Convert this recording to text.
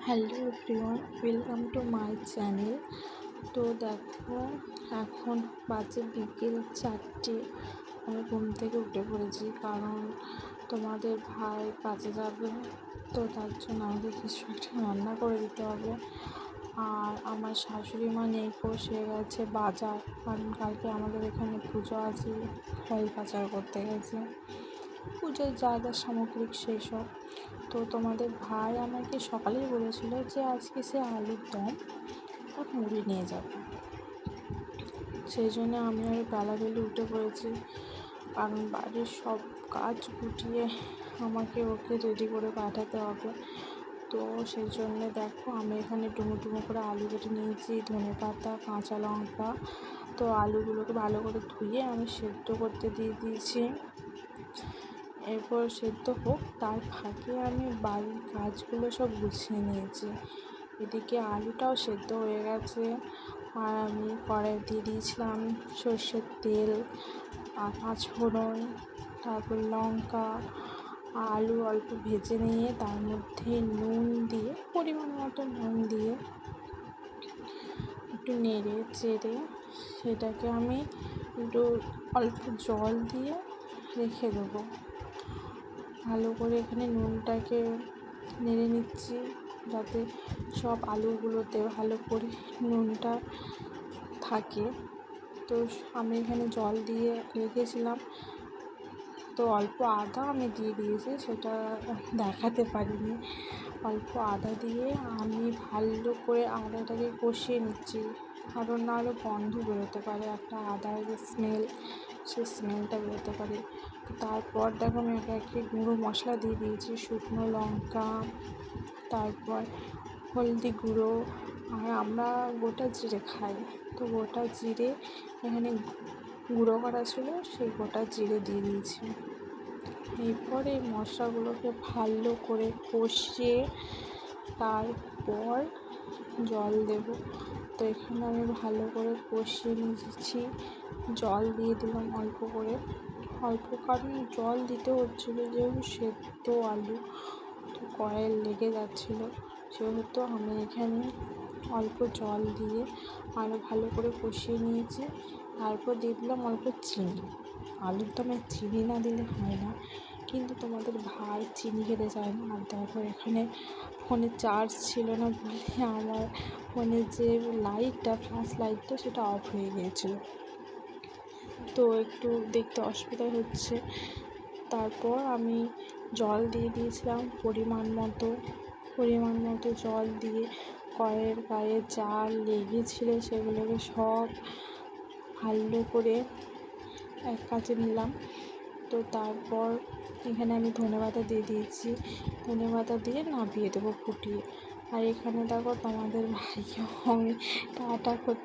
Hello everyone, welcome to my channel. তো দেখো, এখন বাজে বিকেল 4টে। আমি ঘুম থেকে উঠে পড়েছি, কারণ তোমাদের ভাই কাজে যাবে, তো তার জন্য আমাকে কিছু একটা রান্না করে দিতে হবে। আর আমার শাশুড়ি মা নেই, সে গেছে বাজার, কারণ কালকে আমাদের এখানে পুজো আছে, ফল বাজার করতে গেছে, পুজোর যা যা সামগ্রিক সেই সব। তো তোমাদের ভাই আমাকে সকালেই বলেছিল যে আজকে সে আলুর দম আর মুড়ি নিয়ে যাবে। সেই জন্য আমি আর বেলাবেলি উঠে পড়েছি, কারণ বাড়ির সব কাজ গুটিয়ে আমাকে ওকে রেডি করে পাঠাতে হবে। তো সেই জন্যে দেখো, আমি এখানে ডুমো ডুমো করে আলু কেটে নিয়েছি, ধনেপাতা, কাঁচা লঙ্কা। তো আলুগুলোকে ভালো করে ধুয়ে আমি সেদ্ধ করতে দিয়ে দিয়েছি। এরপর সেদ্ধ হোক, তার ফাঁকে আমি বাড়ির কাজগুলো সব গুছিয়ে নিয়েছি। এদিকে আলুটাও সেদ্ধ হয়ে গেছে, আর আমি কড়াই দিয়ে দিয়েছিলাম সর্ষের তেল, পাঁচফোড়ন, তারপর লঙ্কা, আলু অল্প ভেজে নিয়ে তার মধ্যে নুন দিয়ে, পরিমাণ মতো নুন দিয়ে একটু নেড়ে চেড়ে সেটাকে আমি একটু অল্প জল দিয়ে রেখে দেবো। ভালো করে এখানে নুনটাকে নেড়ে নিচ্ছি, যাতে সব আলুগুলোতে ভালো করে নুনটা থাকে। তো আমি এখানে জল দিয়ে রেখেছিলাম, তো অল্প আদা আমি দিয়ে দিয়েছি, সেটা দেখাতে পারিনি। অল্প আদা দিয়ে আমি ভালো করে আদাটাকে কষিয়ে নিচ্ছি, কারণ নাহলে গন্ধ বেরোতে পারে, একটা আদার যে স্মেল, সেই স্মেলটা বেরোতে পারে। তারপর দেখো, আমি একে গুঁড়ো মশলা দিয়ে দিয়েছি, শুকনো লঙ্কা, তারপর হলদি গুঁড়ো, আর আমরা গোটা জিরে খাই, তো গোটা জিরে এখানে গুঁড়ো করা ছিল, সেই গোটা জিরে দিয়ে দিয়েছি। এরপরে মশলাগুলোকে ভালো করে কষিয়ে তারপর জল দেব। তো এখানে আমি ভালো করে কষিয়ে নিয়েছি, জল দিয়ে দিলাম অল্প করে, কারণ জল দিতে হচ্ছিলো, যেহেতু সেদ্ধ আলু, তো কড়াইয়ে লেগে যাচ্ছিলো, সেহেতু আমি এখানে অল্প জল দিয়ে আরও ভালো করে কষিয়ে নিয়েছি। তারপর দিয়ে দিলাম অল্প চিনি। আলুর দমে চিনি না দিলে হয় না, কিন্তু তোমাদের ভাই চিনি খেতে চায় না। আর দেখো, এখানে ফোনে চার্জ ছিল না বলে আমার ফোনের যে লাইটটা, ফ্ল্যাশ লাইটটা, সেটা অফ হয়ে গিয়েছিলো, তো একটু দেখতে অসুবিধা হচ্ছে। তারপর আমি জল দিয়ে দিয়েছিলাম পরিমাণ মতো জল দিয়ে কড়াইয়ের গায়ে যা লেগেছিল সেগুলোকে সব ভালো করে এক কাছে নিলাম। তো তারপর এখানে আমি ধনেপাতা দিয়ে দিয়েছি, ধনেপাতা দিয়ে নামিয়ে দেবো ফুটিয়ে। আর এখানে দেখো, তোমাদের ভাইও আমি টাটা করতে